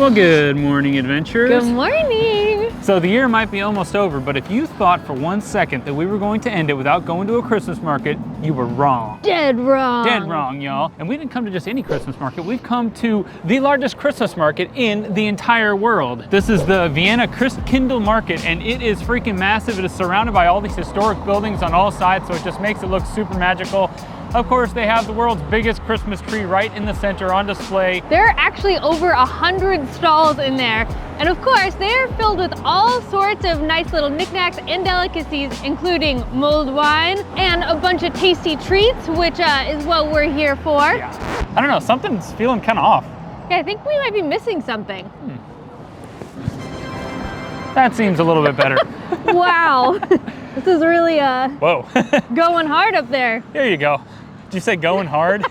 Well, good morning, adventurers. Good morning. So the year might be almost over, but if you thought for 1 second that we were going to end it without going to a Christmas market, you were wrong. Dead wrong. Dead wrong, y'all. And we didn't come to just any Christmas market. We've come to the largest Christmas market in the entire world. This is the Vienna Christkindlmarkt, and it is freaking massive. It is surrounded by all these historic buildings on all sides, so it just makes it look super magical. Of course, they have the world's biggest Christmas tree right in the center on display. There are actually over 100 stalls in there. And of course, they're filled with all sorts of nice little knickknacks and delicacies, including mulled wine and a bunch of tasty treats, which is what we're here for. Yeah. I don't know, something's feeling kind of off. Yeah, I think we might be missing something. That seems a little bit better. Wow, this is really Whoa. going hard up there. There you go. Did you say going hard?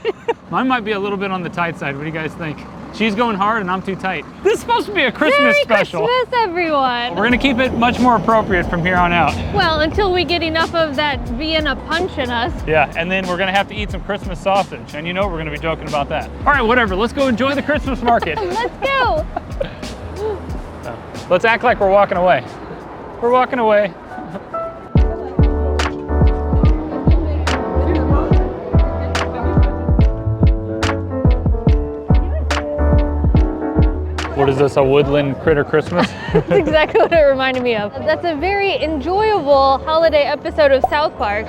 Mine might be a little bit on the tight side. What do you guys think? She's going hard and I'm too tight. This is supposed to be a Christmas Merry special. Christmas, everyone. We're gonna keep it much more appropriate from here on out. Well, until we get enough of that Vienna punch in us. Yeah, and then we're gonna have to eat some Christmas sausage, and you know we're gonna be joking about that. All right, whatever, let's go enjoy the Christmas market. Let's go. Let's act like we're walking away. We're walking away. What is this, a woodland critter Christmas? That's exactly what it reminded me of. That's a very enjoyable holiday episode of South Park.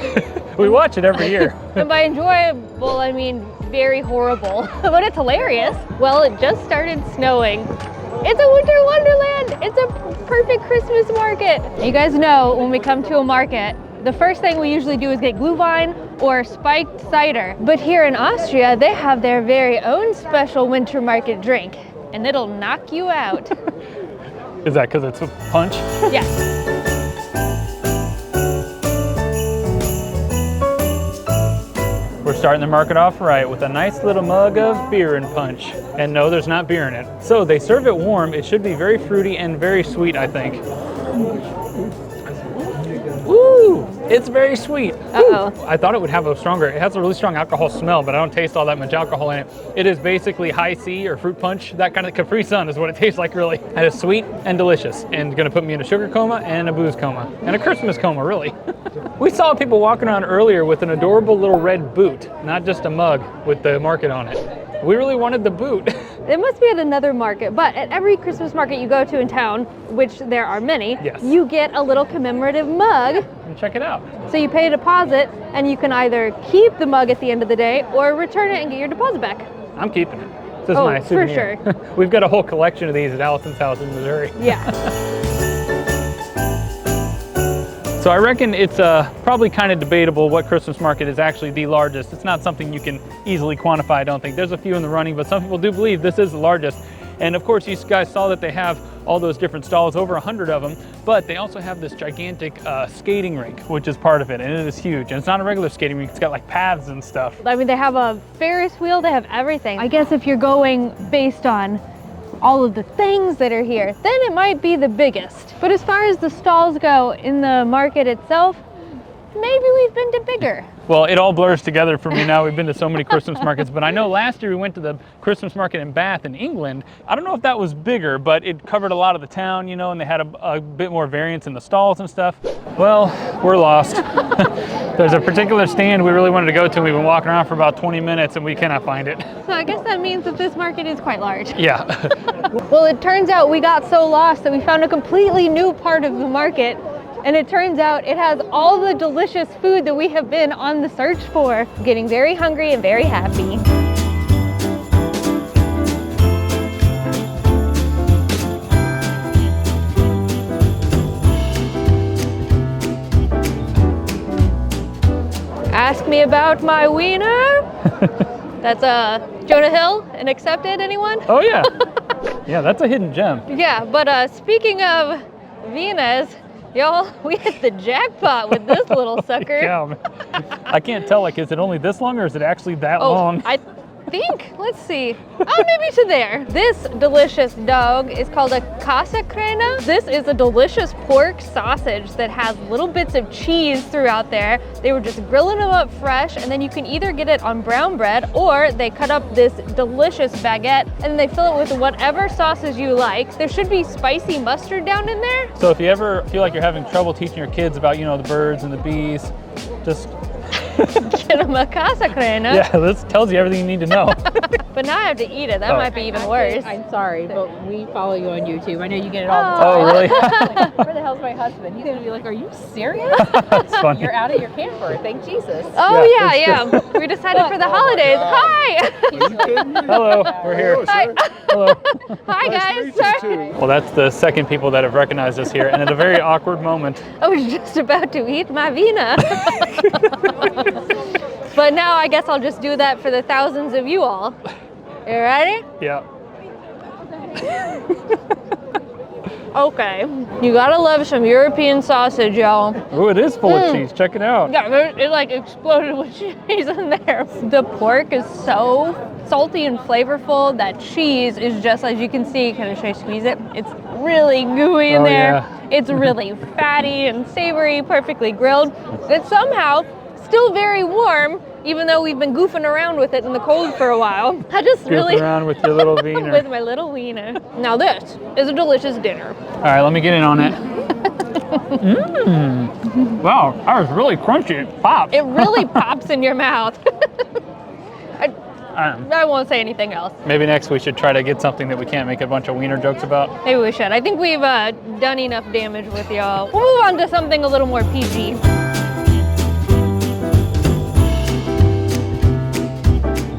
We watch it every year. And by enjoyable, I mean very horrible. But it's hilarious. Well, it just started snowing. It's a winter wonderland. It's a perfect Christmas market. You guys know when we come to a market, the first thing we usually do is get glühwein or spiked cider. But here in Austria, they have their very own special winter market drink. And it'll knock you out. Is that because it's a punch? Yeah. We're starting the market off right with a nice little mug of beer and punch. And no, there's not beer in it. So they serve it warm. It should be very fruity and very sweet, I think. Ooh, it's very sweet. Uh-oh. I thought it would have it has a really strong alcohol smell, but I don't taste all that much alcohol in it. It is basically high C or fruit punch. That kind of Capri Sun is what it tastes like, really. And it's sweet and delicious, and gonna put me in a sugar coma and a booze coma, and a Christmas coma, really. We saw people walking around earlier with an adorable little red boot, not just a mug with the market on it. We really wanted the boot. It must be at another market, but at every Christmas market you go to in town, which there are many, yes, you get a little commemorative mug. And check it out. So you pay a deposit, and you can either keep the mug at the end of the day or return it and get your deposit back. I'm keeping it. This is my for souvenir. sure. We've got a whole collection of these at Allison's house in Missouri. Yeah. So I reckon it's probably kind of debatable what Christmas market is actually the largest. It's not something you can easily quantify, I don't think. There's a few in the running, but some people do believe this is the largest. And of course, you guys saw that they have all those different stalls, over 100 of them, but they also have this gigantic skating rink, which is part of it, and it is huge. And it's not a regular skating rink, it's got like paths and stuff. I mean, they have a Ferris wheel, they have everything. I guess if you're going based on all of the things that are here, then it might be the biggest. But as far as the stalls go in the market itself, maybe we've been to bigger. Well, it all blurs together for me now. We've been to so many Christmas markets, but I know last year we went to the Christmas market in Bath in England. I don't know if that was bigger, but it covered a lot of the town, you know, and they had a bit more variance in the stalls and stuff. Well, we're lost. There's a particular stand we really wanted to go to. We've been walking around for about 20 minutes and we cannot find it. So I guess that means that this market is quite large. Yeah. Well, it turns out we got so lost that we found a completely new part of the market. And it turns out it has all the delicious food that we have been on the search for. Getting very hungry and very happy. Ask me about my wiener. That's Jonah Hill and Accepted, anyone? Oh yeah. Yeah, that's a hidden gem. Yeah, but speaking of Viennas, y'all, we hit the jackpot with this little sucker. Yeah, I can't tell, like, is it only this long or is it actually that long? think, let's see. Oh, maybe to there. This delicious dog is called a Käsekrena. This is a delicious pork sausage that has little bits of cheese throughout there. They were just grilling them up fresh, and then you can either get it on brown bread or they cut up this delicious baguette and they fill it with whatever sauces you like. There should be spicy mustard down in there. So if you ever feel like you're having trouble teaching your kids about, you know, the birds and the bees, just Get them a Käsekrena. yeah, this tells you everything you need to know. But now I have to eat it. That might be even worse. I'm sorry, but we follow you on YouTube. I know you get it all the time. Oh, really? Where the hell's my husband? He's gonna be like, are you serious? It's funny. You're out of your camper. Thank Jesus. Oh Yeah, yeah. We decided for the holidays. Hi. Hello, we're here. Hi. Hello. Hi guys. Sorry. Well, that's the second people that have recognized us here, and at a very awkward moment. I was just about to eat my Vienna. But now I guess I'll just do that for the thousands of you all. You ready? Yeah. Okay. You gotta love some European sausage, y'all. Oh, it is full of cheese. Check it out. Yeah, it like exploded with cheese in there. The pork is so salty and flavorful. That cheese is just, as you can see, can I squeeze it? It's really gooey in Oh, there. yeah. It's really fatty and savory, perfectly grilled. It's somehow still very warm, even though we've been goofing around with it in the cold for a while. I just really Goofing around with your little wiener. with my little wiener. Now this is a delicious dinner. All right, let me get in on it. Wow, that was really crunchy. It pops. It really pops in your mouth. I won't say anything else. Maybe next we should try to get something that we can't make a bunch of wiener jokes about. Maybe we should. I think we've done enough damage with y'all. We'll move on to something a little more PG.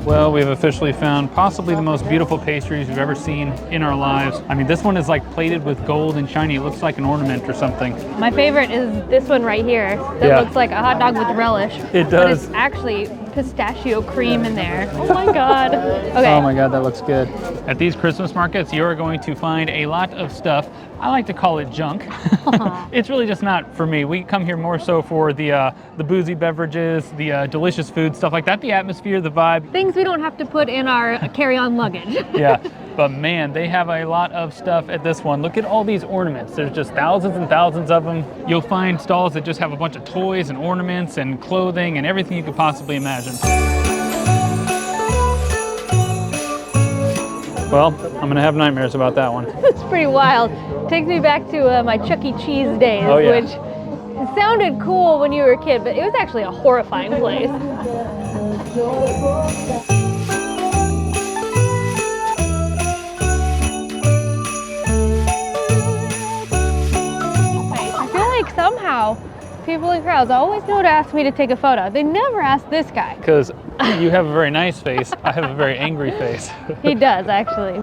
Well, we've officially found possibly the most beautiful pastries we've ever seen in our lives. I mean, this one is like plated with gold and shiny. It looks like an ornament or something. My favorite is this one right here. That Yeah. looks like a hot dog with relish. It But does. it's actually pistachio cream in there. Oh my God. Okay. Oh my God, that looks good. At these Christmas markets, you're going to find a lot of stuff. I like to call it junk. It's really just not for me. We come here more so for the boozy beverages, the delicious food, stuff like that, the atmosphere, the vibe. Things we don't have to put in our carry-on luggage. Yeah, but man, they have a lot of stuff at this one. Look at all these ornaments. There's just thousands and thousands of them. You'll find stalls that just have a bunch of toys and ornaments and clothing and everything you could possibly imagine. Well, I'm gonna have nightmares about that one. It's pretty wild. Takes me back to my Chuck E. Cheese days, Oh, yeah. which sounded cool when you were a kid, but it was actually a horrifying place. I feel like somehow people in crowds always know to ask me to take a photo. They never ask this guy. Because you have a very nice face, I have a very angry face. He does, actually.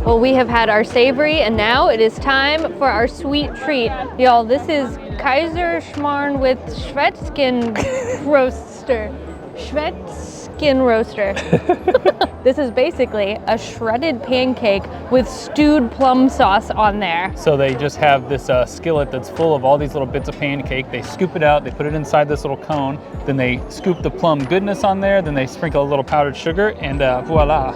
Well, we have had our savory, and now it is time for our sweet treat. Y'all, this is Kaiser Schmarrn with Schwätzchen roaster. Schwätzchen roaster. This is basically a shredded pancake with stewed plum sauce on there. So they just have this skillet that's full of all these little bits of pancake. They scoop it out, they put it inside this little cone, then they scoop the plum goodness on there, then they sprinkle a little powdered sugar, and voila.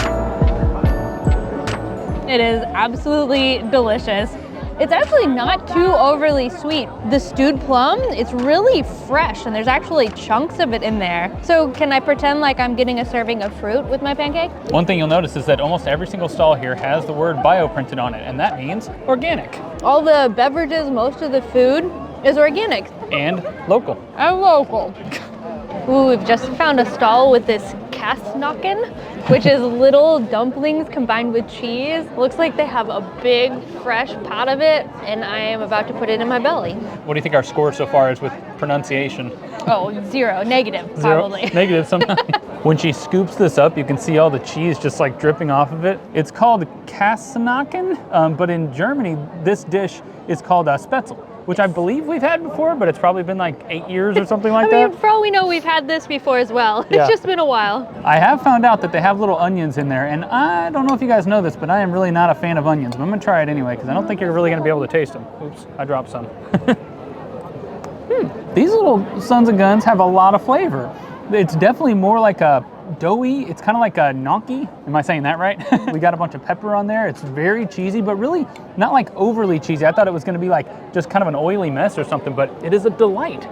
It is absolutely delicious. It's actually not too overly sweet. The stewed plum, it's really fresh, and there's actually chunks of it in there. So can I pretend like I'm getting a serving of fruit with my pancake? One thing you'll notice is that almost every single stall here has the word bio printed on it, and that means organic. All the beverages, most of the food is organic. And local. And local. Ooh, we've just found a stall with this Käsnacken, which is little dumplings combined with cheese. Looks like they have a big, fresh pot of it, and I am about to put it in my belly. What do you think our score so far is with pronunciation? Oh, zero, negative, Zero? probably. Negative sometimes. When she scoops this up, you can see all the cheese just like dripping off of it. It's called Käsnacken, but in Germany, this dish is called Spätzle, which I believe we've had before, but it's probably been like 8 years or something like I mean, that. for all we know, we've had this before as well. Yeah. It's just been a while. I have found out that they have little onions in there, and I don't know if you guys know this, but I am really not a fan of onions. But I'm gonna try it anyway, because I don't think you're really gonna be able to taste them. Oops, I dropped some. These little sons of guns have a lot of flavor. It's definitely more like a doughy, it's kind of like a gnocchi. Am I saying that right? We got a bunch of pepper on there. It's very cheesy, but really not like overly cheesy. I thought it was gonna be like just kind of an oily mess or something, but it is a delight.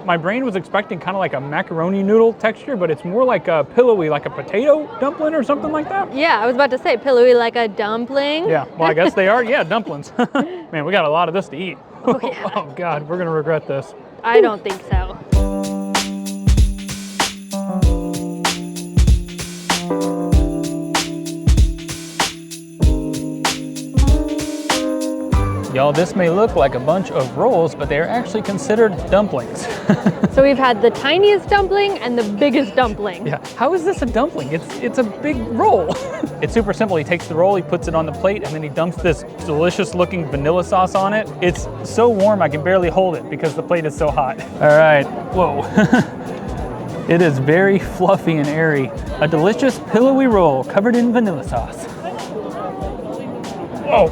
My brain was expecting kind of like a macaroni noodle texture, but it's more like a pillowy, like a potato dumpling or something like that. Yeah, I was about to say pillowy like a dumpling. Yeah, well, I guess they are. Yeah, dumplings. Man, we got a lot of this to eat. Oh, yeah. Oh God, we're gonna regret this. I don't think so. Y'all, this may look like a bunch of rolls, but they're actually considered dumplings. So we've had the tiniest dumpling and the biggest dumpling. Yeah, how is this a dumpling? It's a big roll. It's super simple. He takes the roll, he puts it on the plate, and then he dumps this delicious looking vanilla sauce on it. It's so warm I can barely hold it because the plate is so hot. All right, whoa. It is very fluffy and airy. A delicious pillowy roll covered in vanilla sauce. Oh,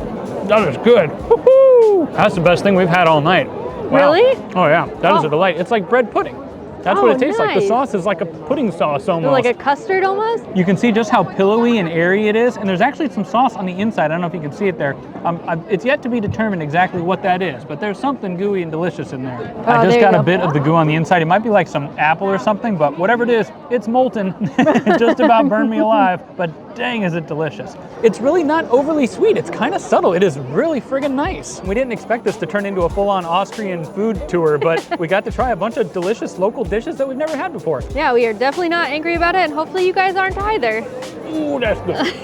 that is good. Woo-hoo! That's the best thing we've had all night. Wow. Really? Oh yeah, that is a delight. It's like bread pudding. That's what it tastes like. The nice. sauce is like a pudding sauce almost. Like a custard almost? You can see just how pillowy and airy it is, and there's actually some sauce on the inside. I don't know if you can see it there. It's yet to be determined exactly what that is, but there's something gooey and delicious in there. I just got a bit of the goo on the inside. It might be like some apple or something, but whatever it is, it's molten. It just about burned me alive, but dang is it delicious. It's really not overly sweet. It's kind of subtle. It is really friggin' nice. We didn't expect this to turn into a full-on Austrian food tour, but we got to try a bunch of delicious local dishes that we've never had before. Yeah, we are definitely not angry about it, and hopefully you guys aren't either. Ooh, that's good.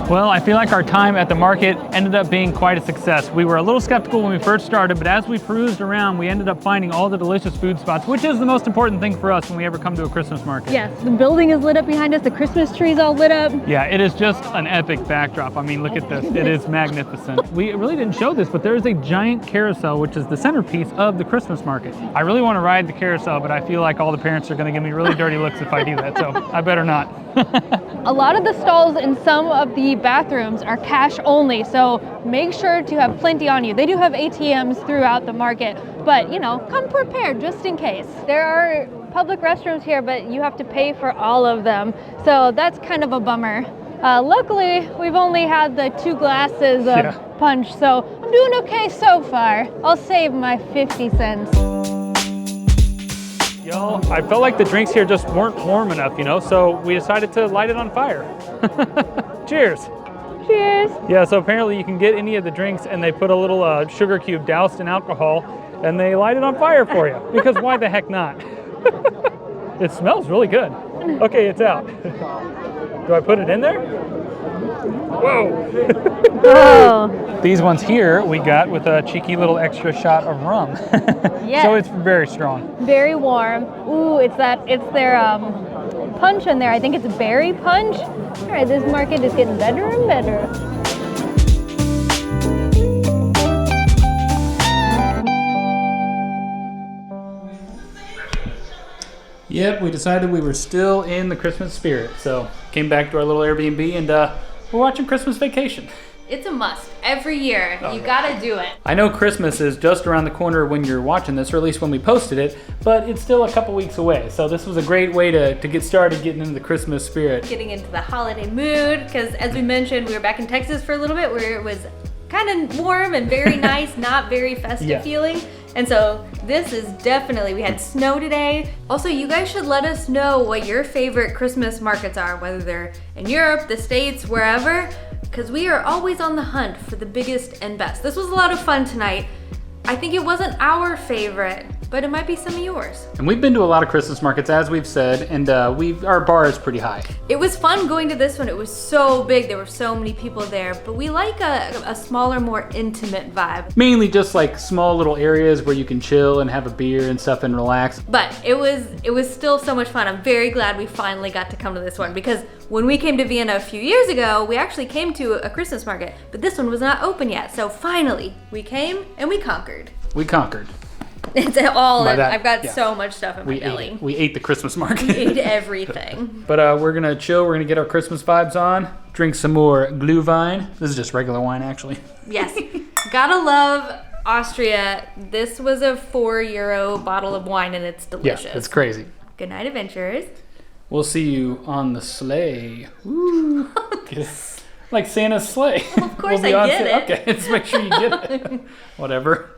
Well, I feel like our time at the market ended up being quite a success. We were a little skeptical when we first started, but as we perused around, we ended up finding all the delicious food spots, which is the most important thing for us when we ever come to a Christmas market. Yes, the building is lit up behind us, the Christmas tree's all lit up. Yeah, it is just an epic backdrop. I mean, look at this. It is magnificent. We really didn't show this, but there is a giant carousel, which is the centerpiece of the Christmas market. I really want to ride the carousel, but I feel like all the parents are going to give me really dirty looks if I do that, so I better not. A lot of the stalls in some of the bathrooms are cash only, so make sure to have plenty on you. They do have ATMs throughout the market, but you know, come prepared just in case. There are public restrooms here, but you have to pay for all of them, so that's kind of a bummer. Luckily, we've only had the 2 glasses of punch, so I'm doing okay so far. I'll save my 50 cents. Yo, I felt like the drinks here just weren't warm enough, you know, so we decided to light it on fire. Cheers. Cheers. Yeah, so apparently you can get any of the drinks and they put a little sugar cube doused in alcohol and they light it on fire for you, because why the heck not? It smells really good. Okay, it's out. Do I put it in there? Whoa. Oh. These ones here we got with a cheeky little extra shot of rum. Yes. So it's very strong. Very warm. Ooh, it's their punch in there. I think it's berry punch. All right, this market is getting better and better. Yep, we decided we were still in the Christmas spirit, so came back to our little Airbnb and we're watching Christmas Vacation. It's a must. Every year, you gotta do it. I know Christmas is just around the corner when you're watching this, or at least when we posted it, but it's still a couple weeks away. So this was a great way to get started getting into the Christmas spirit. Getting into the holiday mood, because as we mentioned, we were back in Texas for a little bit where it was kind of warm and very nice, not very festive feeling. And so this is definitely, we had snow today. Also, you guys should let us know what your favorite Christmas markets are, whether they're in Europe, the States, wherever, because we are always on the hunt for the biggest and best. This was a lot of fun tonight. I think it wasn't our favorite, but it might be some of yours. And we've been to a lot of Christmas markets, as we've said, and our bar is pretty high. It was fun going to this one. It was so big. There were so many people there, but we like a smaller, more intimate vibe. Mainly just like small little areas where you can chill and have a beer and stuff and relax. But it was still so much fun. I'm very glad we finally got to come to this one, because when we came to Vienna a few years ago, we actually came to a Christmas market, but this one was not open yet. So finally, we came and we conquered. We conquered. It's all in. That, I've got so much stuff in my belly. We ate the Christmas market. We ate everything. But we're gonna chill, we're gonna get our Christmas vibes on, drink some more Glühwein. This is just regular wine, actually. Yes, gotta love Austria. This was a €4 bottle of wine, and it's delicious. Yeah, it's crazy. Good night, adventurers. We'll see you on the sleigh. Woo. Like Santa's sleigh. Of course we'll I get it. Okay, let's make sure you get it. Whatever.